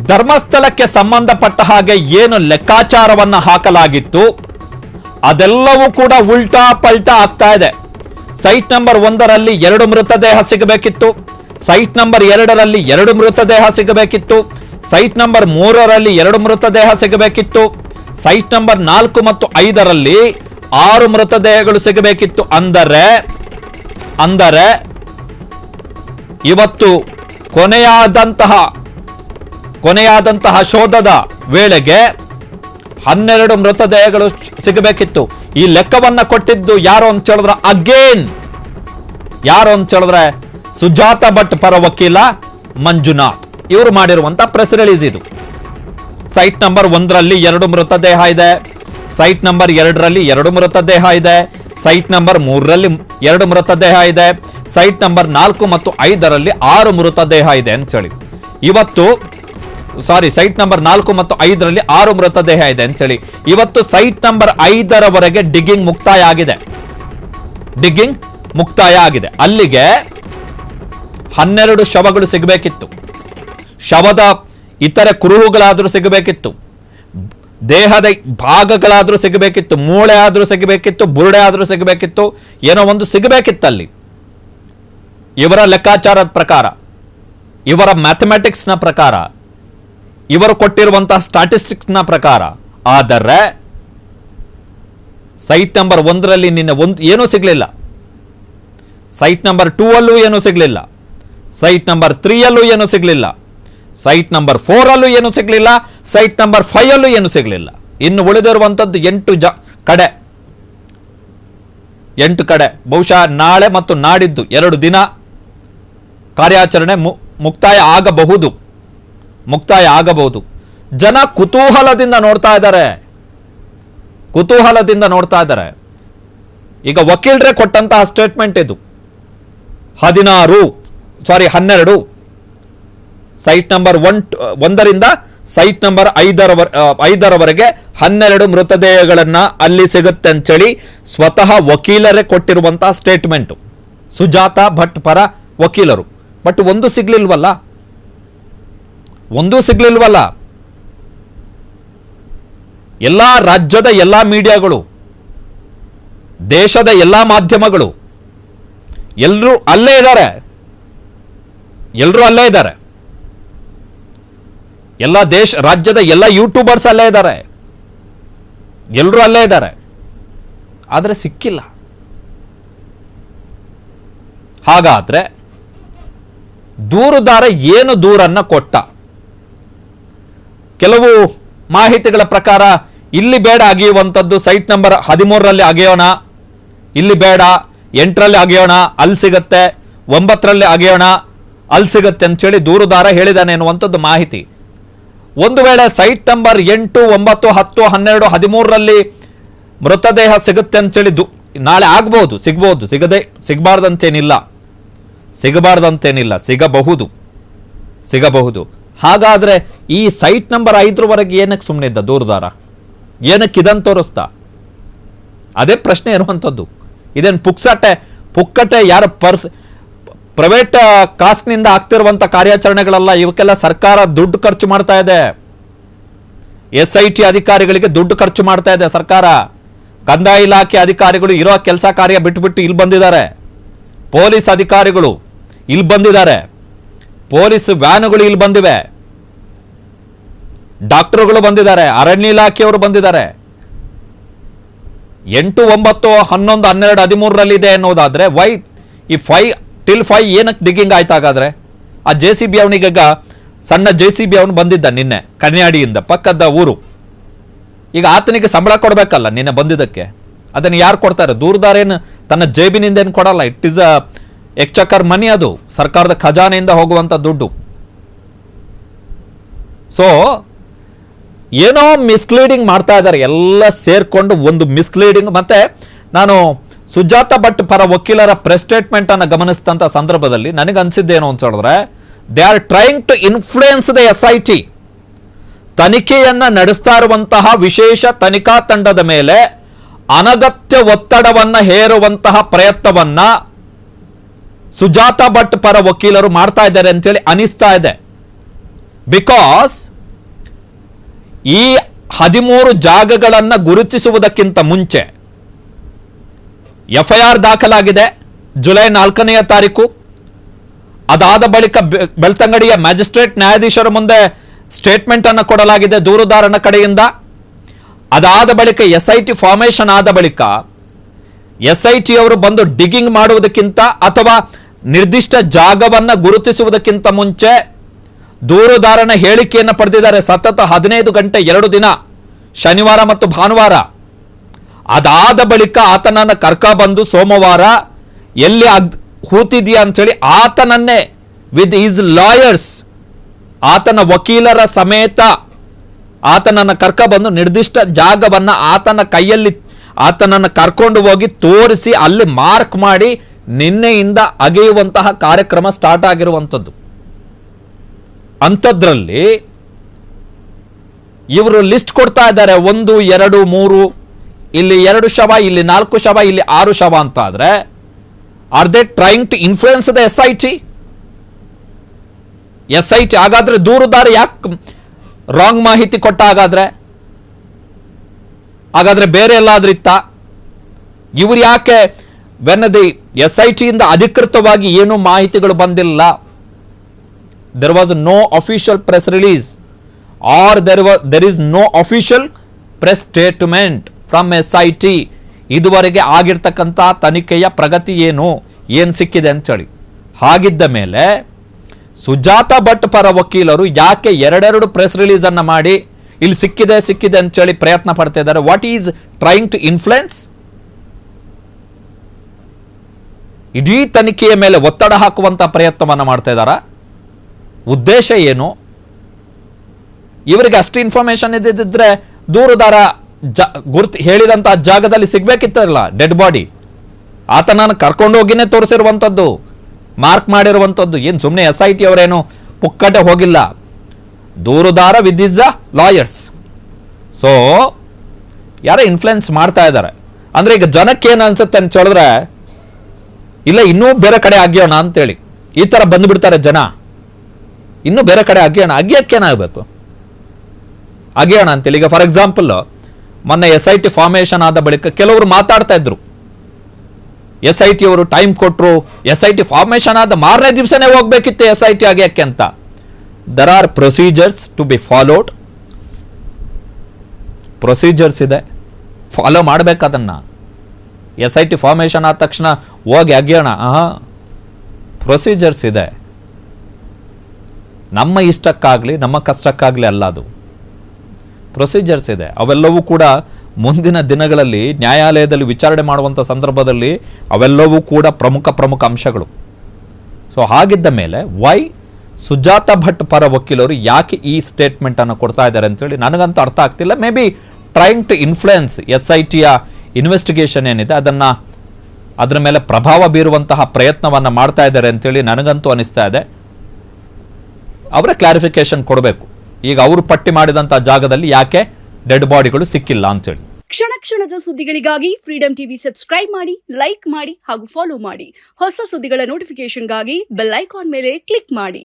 ಧರ್ಮಸ್ಥಳಕ್ಕೆ ಸಂಬಂಧಪಟ್ಟ ಹಾಗೆ ಏನು ಲೆಕ್ಕಾಚಾರವನ್ನ ಹಾಕಲಾಗಿತ್ತು ಅದೆಲ್ಲವೂ ಕೂಡ ಉಲ್ಟಾ ಪಲ್ಟಾ ಆಗ್ತಾ ಇದೆ. ಸೈಟ್ ನಂಬರ್ 1ರಲ್ಲಿ 2 ಮೃತದೇಹ ಸಿಗಬೇಕಿತ್ತು, ಸೈಟ್ ನಂಬರ್ 2ರಲ್ಲಿ 2 ಮೃತದೇಹ ಸಿಗಬೇಕಿತ್ತು, ಸೈಟ್ ನಂಬರ್ 3ರಲ್ಲಿ 2 ಮೃತದೇಹ ಸಿಗಬೇಕಿತ್ತು, ಸೈಟ್ ನಂಬರ್ 4 ಮತ್ತು 5ರಲ್ಲಿ 6 ಮೃತದೇಹಗಳು ಸಿಗಬೇಕಿತ್ತು. ಅಂದರೆ ಇವತ್ತು ಕೊನೆಯಾದಂತಹ ಶೋಧದ ವೇಳೆಗೆ 12 ಮೃತದೇಹಗಳು ಸಿಗಬೇಕಿತ್ತು. ಈ ಲೆಕ್ಕವನ್ನ ಕೊಟ್ಟಿದ್ದು ಯಾರು ಅಂತ ಹೇಳಿದ್ರೆ ಸುಜಾತ ಭಟ್ ಪರ ವಕೀಲ ಮಂಜುನಾಥ್ ಇವರು ಮಾಡಿರುವಂತ ಪ್ರೆಸ್ ರಿಲೀಸ್ ಇದು. ಸೈಟ್ ನಂಬರ್ 1ರಲ್ಲಿ 2 ಮೃತದೇಹ ಇದೆ, ಸೈಟ್ ನಂಬರ್ 2ರಲ್ಲಿ 2 ಮೃತದೇಹ ಇದೆ, ಸೈಟ್ ನಂಬರ್ 3ರಲ್ಲಿ 2 ಮೃತದೇಹ ಇದೆ, ಸೈಟ್ ನಂಬರ್ 4 ಮತ್ತು 5ರಲ್ಲಿ 6 ಮೃತದೇಹ ಇದೆ ಅಂತ ಹೇಳಿ ಸೈಟ್ ನಂಬರ್ 4 ಮತ್ತು 5ರಲ್ಲಿ 6 ಮೃತದೇಹ ಇದೆ ಅಂತ ಹೇಳಿ ಇವತ್ತು ಸೈಟ್ ನಂಬರ್ 5ರವರೆಗೆ ಡಿಗ್ಗಿಂಗ್ ಮುಕ್ತಾಯ ಆಗಿದೆ. ಅಲ್ಲಿಗೆ 12 ಶವಗಳು ಸಿಗಬೇಕಿತ್ತು, ಶವದ ಇತರೆ ಕುರುಹುಗಳಾದ್ರೂ ಸಿಗಬೇಕಿತ್ತು, ದೇಹದ ಭಾಗಗಳಾದ್ರೂ ಸಿಗಬೇಕಿತ್ತು, ಮೂಳೆ ಆದ್ರೂ ಸಿಗಬೇಕಿತ್ತು, ಬುರುಡೆ ಆದ್ರೂ ಸಿಗಬೇಕಿತ್ತು, ಏನೋ ಒಂದು ಸಿಗಬೇಕಿತ್ತಲ್ಲಿ. ಇವರ ಲೆಕ್ಕಾಚಾರದ ಪ್ರಕಾರ, ಇವರ ಮ್ಯಾಥಮೆಟಿಕ್ಸ್ ನ ಪ್ರಕಾರ, ಇವರು ಕೊಟ್ಟಿರುವಂತಹ ಸ್ಟಾಟಿಸ್ಟಿಕ್ಸ್ ನ ಪ್ರಕಾರ. ಆದರೆ ಸೈಟ್ ನಂಬರ್ 1ರಲ್ಲಿ ನಿನ್ನೆ ಏನೂ ಸಿಗಲಿಲ್ಲ, ಸೈಟ್ ನಂಬರ್ 2ಅಲ್ಲೂ ಏನೂ ಸಿಗಲಿಲ್ಲ, ಸೈಟ್ ನಂಬರ್ 3ಅಲ್ಲೂ ಏನೂ ಸಿಗಲಿಲ್ಲ, ಸೈಟ್ ನಂಬರ್ 4ಅಲ್ಲೂ ಏನೂ ಸಿಗಲಿಲ್ಲ, ಸೈಟ್ ನಂಬರ್ 5ಅಲ್ಲೂ ಏನೂ ಸಿಗಲಿಲ್ಲ. ಇನ್ನು ಉಳಿದಿರುವಂಥದ್ದು 8 ಕಡೆ ಬಹುಶಃ ನಾಳೆ ಮತ್ತು ನಾಡಿದ್ದು 2 ದಿನ ಕಾರ್ಯಾಚರಣೆ ಮುಕ್ತಾಯ ಆಗಬಹುದು. ಜನ ಕುತೂಹಲದಿಂದ ನೋಡ್ತಾ ಇದ್ದಾರೆ. ಈಗ ವಕೀಲರೇ ಕೊಟ್ಟಂತಹ ಸ್ಟೇಟ್ಮೆಂಟ್ ಇದು. 12 ಸೈಟ್ ನಂಬರ್ 1ರಿಂದ ಸೈಟ್ ನಂಬರ್ 5ರವರೆಗೆ 12 ಮೃತದೇಹಗಳನ್ನ ಅಲ್ಲಿ ಸಿಗುತ್ತೆ ಅಂತೇಳಿ ಸ್ವತಃ ವಕೀಲರೇ ಕೊಟ್ಟಿರುವಂತಹ ಸ್ಟೇಟ್ಮೆಂಟ್, ಸುಜಾತ ಭಟ್ ಪರ ವಕೀಲರು. ಬಟ್ ಒಂದು ಸಿಗ್ಲಿಲ್ವಲ್ಲ. ಎಲ್ಲಾ ರಾಜ್ಯದ ಎಲ್ಲಾ ಮೀಡಿಯಾಗಳು, ದೇಶದ ಎಲ್ಲಾ ಮಾಧ್ಯಮಗಳು ಎಲ್ಲರೂ ಅಲ್ಲೇ ಇದ್ದಾರೆ. ಎಲ್ಲ ರಾಜ್ಯದ ಎಲ್ಲ ಯೂಟ್ಯೂಬರ್ಸ್ ಅಲ್ಲೇ ಇದ್ದಾರೆ, ಎಲ್ಲರೂ ಅಲ್ಲೇ ಇದ್ದಾರೆ. ಆದರೆ ಸಿಕ್ಕಿಲ್ಲ. ಹಾಗಾದ್ರೆ ದೂರುದಾರ ಏನು ದೂರನ್ನ ಕೊಟ್ಟ? ಕೆಲವು ಮಾಹಿತಿಗಳ ಪ್ರಕಾರ ಇಲ್ಲಿ ಬೇಡ ಅಗೆಯುವಂಥದ್ದು, ಸೈಟ್ ನಂಬರ್ 13ರಲ್ಲಿ ಅಗೆಯೋಣ, ಇಲ್ಲಿ ಬೇಡ 8ರಲ್ಲಿ ಅಗೆಯೋಣ, ಅಲ್ಲಿ ಸಿಗತ್ತೆ, 9ರಲ್ಲಿ ಅಗೆಯೋಣ, ಅಲ್ಲಿ ಸಿಗತ್ತೆ ಅಂತೇಳಿ ದೂರುದಾರ ಹೇಳಿದಾನೆ ಎನ್ನುವಂಥದ್ದು ಮಾಹಿತಿ. ಒಂದು ವೇಳೆ ಸೈಟ್ ನಂಬರ್ 8, 9, 10, 12, 13ರಲ್ಲಿ ಮೃತದೇಹ ಸಿಗುತ್ತೆ ಅಂತೇಳಿ ನಾಳೆ ಆಗ್ಬಹುದು, ಸಿಗಬಾರ್ದಂತೇನಿಲ್ಲ, ಸಿಗಬಹುದು. ಹಾಗಾದ್ರೆ ಈ ಸೈಟ್ ನಂಬರ್ 5ರವರೆಗೆ ಏನಕ್ಕೆ ಸುಮ್ಮನಿದ್ದ ದೂರುದಾರ? ಏನಕ್ಕೆ ಇದನ್ನು ತೋರಿಸ್ತಾ? ಅದೇ ಪ್ರಶ್ನೆ ಇರುವಂಥದ್ದು. ಇದೇನು ಪುಕ್ಕಟೆ ಯಾರ ಪ್ರೈವೇಟ್ ಕಾಸ್ಟ್ನಿಂದ ಆಗ್ತಿರುವಂತ ಕಾರ್ಯಾಚರಣೆಗಳಲ್ಲ. ಇವಕ್ಕೆಲ್ಲ ಸರ್ಕಾರ ದುಡ್ಡು ಖರ್ಚು ಮಾಡ್ತಾ ಇದೆ. SIT ಅಧಿಕಾರಿಗಳಿಗೆ ದುಡ್ಡು ಖರ್ಚು ಮಾಡ್ತಾ ಇದೆ ಸರ್ಕಾರ. ಕಂದಾಯ ಇಲಾಖೆ ಅಧಿಕಾರಿಗಳು ಇರೋ ಕೆಲಸ ಕಾರ್ಯ ಬಿಟ್ಟು ಇಲ್ಲಿ ಬಂದಿದ್ದಾರೆ. ಪೊಲೀಸ್ ಅಧಿಕಾರಿಗಳು ಇಲ್ಲಿ ಬಂದಿದ್ದಾರೆ, ಪೊಲೀಸ್ ವ್ಯಾನುಗಳು ಇಲ್ಲಿ ಬಂದಿವೆ, ಡಾಕ್ಟರ್ಗಳು ಬಂದಿದ್ದಾರೆ, ಅರಣ್ಯ ಇಲಾಖೆಯವರು ಬಂದಿದ್ದಾರೆ. 8, 9, 11, 12, 13ರಲ್ಲಿ ಇದೆ ಅನ್ನೋದಾದ್ರೆ ವೈ ಈ 5 ಏನಕ್ಕೆ ಡಿಗ್ಗಿಂಗ್ ಆಯ್ತಾಗಾದ್ರೆ? ಆ JCB ಅವನಿಗ ಸಣ್ಣ JCB ಅವನು ಬಂದಿದ್ದ ನಿನ್ನೆ ಕನ್ಯಾಡಿಯಿಂದ, ಪಕ್ಕದ ಊರು. ಈಗ ಆತನಿಗೆ ಸಂಬಳ ಕೊಡಬೇಕಲ್ಲ ನಿನ್ನೆ ಬಂದಿದ್ದಕ್ಕೆ. ಅದನ್ನು ಯಾರು ಕೊಡ್ತಾರೆ? ದೂರದಾರೇನು ತನ್ನ ಜೇಬಿನಿಂದ ಏನು ಕೊಡಲ್ಲ. ಇಟ್ ಇಸ್ ಎಕ್ಚಕರ್ ಮನಿ, ಅದು ಸರ್ಕಾರದ ಖಜಾನೆಯಿಂದ ಹೋಗುವಂತ ದುಡ್ಡು. ಸೊ ಏನೋ ಮಿಸ್ಲೀಡಿಂಗ್ ಮಾಡ್ತಾ ಇದ್ದಾರೆ ಎಲ್ಲ ಸೇರ್ಕೊಂಡು, ಒಂದು ಮಿಸ್ಲೀಡಿಂಗ್. ಮತ್ತೆ ನಾನು ಸುಜಾತ ಭಟ್ ಪರ ವಕೀಲರ ಪ್ರೆಸ್ ಸ್ಟೇಟ್ಮೆಂಟ್ ಅನ್ನು ಗಮನಿಸಿದಂತ ಸಂದರ್ಭದಲ್ಲಿ ನನಗೆ ಅನ್ಸಿದ್ದೇನು ಅಂತ ಹೇಳಿದ್ರೆ, they are trying to influence the SIT. ತನಿಖೆಯನ್ನ ನಡೆಸ್ತಾ ಇರುವಂತಹ ವಿಶೇಷ ತನಿಖಾ ತಂಡದ ಮೇಲೆ ಅನಗತ್ಯ ಒತ್ತಡವನ್ನ ಹೇರುವಂತಹ ಪ್ರಯತ್ನವನ್ನ ಸುಜಾತ ಭಟ್ ಪರ ವಕೀಲರು ಮಾಡ್ತಾ ಇದ್ದಾರೆ ಅಂತೇಳಿ ಅನಿಸ್ತಾ ಇದೆ. ಬಿಕಾಸ್ ಈ 13 ಜಾಗಗಳನ್ನು ಗುರುತಿಸುವುದಕ್ಕಿಂತ ಮುಂಚೆ FIR ದಾಖಲಾಗಿದೆ ಜುಲೈ 4ನೇ ತಾರೀಕು. ಅದಾದ ಬಳಿಕ ಬೆಳ್ತಂಗಡಿಯ ಮ್ಯಾಜಿಸ್ಟ್ರೇಟ್ ನ್ಯಾಯಾಧೀಶರ ಮುಂದೆ ಸ್ಟೇಟ್ಮೆಂಟ್ ಅನ್ನು ಕೊಡಲಾಗಿದೆ ದೂರುದಾರನ ಕಡೆಯಿಂದ. ಅದಾದ ಬಳಿಕ SIT ಫಾರ್ಮೇಷನ್ ಆದ ಬಳಿಕ SIT ಅವರು ಬಂದು ಡಿಗ್ಗಿಂಗ್ ಮಾಡುವುದಕ್ಕಿಂತ ಅಥವಾ ನಿರ್ದಿಷ್ಟ ಜಾಗವನ್ನು ಗುರುತಿಸುವುದಕ್ಕಿಂತ ಮುಂಚೆ ದೂರುದಾರನ ಹೇಳಿಕೆಯನ್ನು ಪಡೆದಿದ್ದಾರೆ. ಸತತ 15 ಗಂಟೆ 2 ದಿನ, ಶನಿವಾರ ಮತ್ತು ಭಾನುವಾರ. ಅದಾದ ಬಳಿಕ ಆತನನ್ನು ಕರ್ಕೊಂಡ್ಬಂದು ಸೋಮವಾರ ಎಲ್ಲಿ ಹೂತಿದ್ಯಾ ಅಂತೇಳಿ ಆತನನ್ನೇ ವಿತ್ ಈಸ್ ಲಾಯರ್ಸ್, ಆತನ ವಕೀಲರ ಸಮೇತ ಆತನನ್ನು ಕರ್ಕೊಂಡ್ಬಂದು ನಿರ್ದಿಷ್ಟ ಜಾಗವನ್ನು ಆತನ ಕೈಯಲ್ಲಿ ಆತನನ್ನು ಕರ್ಕೊಂಡು ಹೋಗಿ ತೋರಿಸಿ ಅಲ್ಲಿ ಮಾರ್ಕ್ ಮಾಡಿ ನಿನ್ನೆಯಿಂದ ಅಗೆಯುವಂತಹ ಕಾರ್ಯಕ್ರಮ ಸ್ಟಾರ್ಟ್ ಆಗಿರುವಂಥದ್ದು. ಅಂಥದ್ರಲ್ಲಿ ಇವರು ಲಿಸ್ಟ್ ಕೊಡ್ತಾ ಇದ್ದಾರೆ, 1, 2, 3, ಇಲ್ಲಿ 2 ಶವ, ಇಲ್ಲಿ 4 ಶವ, ಇಲ್ಲಿ 6 ಶವ ಅಂತ ಆದ್ರೆ are they trying to influence the SIT? ಹಾಗಾದ್ರೆ ದೂರುದಾರ ಯಾಕೆ ರಾಂಗ್ ಮಾಹಿತಿ ಕೊಟ್ಟ? ಹಾಗಾದ್ರೆ ಬೇರೆ ಎಲ್ಲಾದ್ರೂ ಇತ್ತ? ಇವರು ಯಾಕೆ SIT ಇಂದ ಅಧಿಕೃತವಾಗಿ ಏನು ಮಾಹಿತಿಗಳು ಬಂದಿಲ್ಲ? there was no official press release or there is no official press statement from SIT. ಇದುವರೆಗೆ ಆಗಿರ್ತಕ್ಕಂಥ ತನಿಖೆಯ ಪ್ರಗತಿ ಏನು ಸಿಕ್ಕಿದೆ ಅಂತೇಳಿ. ಹಾಗಿದ್ದ ಮೇಲೆ ಸುಜಾತಾ ಭಟ್ ಪರ ವಕೀಲರು ಯಾಕೆ 2 ಪ್ರೆಸ್ ರಿಲೀಸ್ ಅನ್ನ ಮಾಡಿ ಇಲ್ಲಿ ಸಿಕ್ಕಿದೆ ಅಂತೇಳಿ ಪ್ರಯತ್ನ ಪಡ್ತಾ ಇದ್ದಾರೆ? What is trying to influence? ಇಡೀ ತನಿಖೆಯ ಮೇಲೆ ಒತ್ತಡ ಹಾಕುವಂತ ಪ್ರಯತ್ನವನ್ನ ಮಾಡ್ತಾ ಇದ್ದಾರ? ಉದ್ದೇಶ ಏನು? ಇವರಿಗೆ ಅಷ್ಟು ಇನ್ಫಾರ್ಮೇಶನ್ ಇದ್ದಿದ್ರೆ ದೂರುದಾರ ಹೇಳಿದಂತಹ ಜಾಗದಲ್ಲಿ ಸಿಗ್ಬೇಕಿತ್ತಲ್ಲ ಡೆಡ್ ಬಾಡಿ. ಆತನನ್ನು ಕರ್ಕೊಂಡು ಹೋಗಿನೇ ತೋರಿಸಿರುವಂಥದ್ದು, ಮಾರ್ಕ್ ಮಾಡಿರುವಂಥದ್ದು. ಏನು ಸುಮ್ಮನೆ SIT ಅವರೇನು ಪುಕ್ಕಟೆ ಹೋಗಿಲ್ಲ. ದೂರುದಾರ with is the lawyers. So ಯಾರೋ ಇನ್ಫ್ಲುಯೆನ್ಸ್ ಮಾಡ್ತಾ ಇದ್ದಾರೆ. ಅಂದ್ರೆ ಈಗ ಜನಕ್ಕೆ ಏನು ಅನ್ಸುತ್ತೆ ಅಂತ ಹೇಳಿದ್ರೆ, ಇಲ್ಲ ಇನ್ನೂ ಬೇರೆ ಕಡೆ ಅಗ್ಯೋಣ ಅಂತೇಳಿ ಈ ತರ ಬಂದ್ಬಿಡ್ತಾರೆ ಜನ. ಇನ್ನೂ ಬೇರೆ ಕಡೆ ಅಗ್ಯಕ್ಕೇನಾಗಬೇಕು? ಅಗ್ಯೋಣ ಅಂತೇಳಿ. ಈಗ ಫಾರ್ ಎಕ್ಸಾಂಪಲ್ ಮೊನ್ನೆ SIT ಫಾರ್ಮೇಷನ್ ಆದ ಬಳಿಕ ಕೆಲವರು ಮಾತಾಡ್ತಾ ಇದ್ರು, SIT ಅವರು ಟೈಮ್ ಕೊಟ್ರು, SIT ಫಾರ್ಮೇಷನ್ ಆದ ಮಾರನೇ ದಿವಸನೇ ಹೋಗ್ಬೇಕಿತ್ತು SIT ಆಗ್ಯಕ್ಕೆ ಅಂತ. There are procedures to be followed. Procedures ಇದೆ, ಫಾಲೋ ಮಾಡ್ಬೇಕು ಅದನ್ನ. SIT ಫಾರ್ಮೇಷನ್ ಆದ ತಕ್ಷಣ ಹೋಗಿ ಅಗ್ಯೋಣ, ಪ್ರೊಸೀಜರ್ಸ್ ಇದೆ. ನಮ್ಮ ಇಷ್ಟಕ್ಕಾಗ್ಲಿ ನಮ್ಮ ಕಷ್ಟಕ್ಕಾಗ್ಲಿ ಅಲ್ಲ, ಅದು ಪ್ರೊಸೀಜರ್ಸ್ ಇದೆ. ಅವೆಲ್ಲವೂ ಕೂಡ ಮುಂದಿನ ದಿನಗಳಲ್ಲಿ ನ್ಯಾಯಾಲಯದಲ್ಲಿ ವಿಚಾರಣೆ ಮಾಡುವಂಥ ಸಂದರ್ಭದಲ್ಲಿ ಅವೆಲ್ಲವೂ ಕೂಡ ಪ್ರಮುಖ ಅಂಶಗಳು. ಸೊ ಹಾಗಿದ್ದ ಮೇಲೆ ವೈ ಸುಜಾತಾ ಭಟ್ ಪರ ವಕೀಲರು ಯಾಕೆ ಈ ಸ್ಟೇಟ್ಮೆಂಟ್ ಅನ್ನು ಕೊಡ್ತಾ ಇದ್ದಾರೆ ಅಂತೇಳಿ ನನಗಂತೂ ಅರ್ಥ ಆಗ್ತಿಲ್ಲ. May be trying to influence SITಯ ಇನ್ವೆಸ್ಟಿಗೇಷನ್ ಏನಿದೆ ಅದರ ಮೇಲೆ ಪ್ರಭಾವ ಬೀರುವಂತಹ ಪ್ರಯತ್ನವನ್ನು ಮಾಡ್ತಾ ಇದ್ದಾರೆ ಅಂತೇಳಿ ನನಗಂತೂ ಅನಿಸ್ತಾ ಇದೆ. ಅವರೇ ಕ್ಲಾರಿಫಿಕೇಶನ್ ಕೊಡಬೇಕು. ಈಗ ಅವರು ಪಟ್ಟಿ ಮಾಡಿದಂತಹ ಜಾಗದಲ್ಲಿ ಯಾಕೆ ಡೆಡ್ ಬಾಡಿಗಳು ಸಿಕ್ಕಿಲ್ಲ ಅಂತೇಳಿ. ಕ್ಷಣದ ಸುದ್ದಿಗಳಿಗಾಗಿ ಫ್ರೀಡಂ ಟಿವಿ ಸಬ್ಸ್ಕ್ರೈಬ್ ಮಾಡಿ, ಲೈಕ್ ಮಾಡಿ ಹಾಗೂ ಫಾಲೋ ಮಾಡಿ. ಹೊಸ ಸುದ್ದಿಗಳ ನೋಟಿಫಿಕೇಶನ್ಗಾಗಿ ಬೆಲ್ ಐಕಾನ್ ಮೇಲೆ ಕ್ಲಿಕ್ ಮಾಡಿ.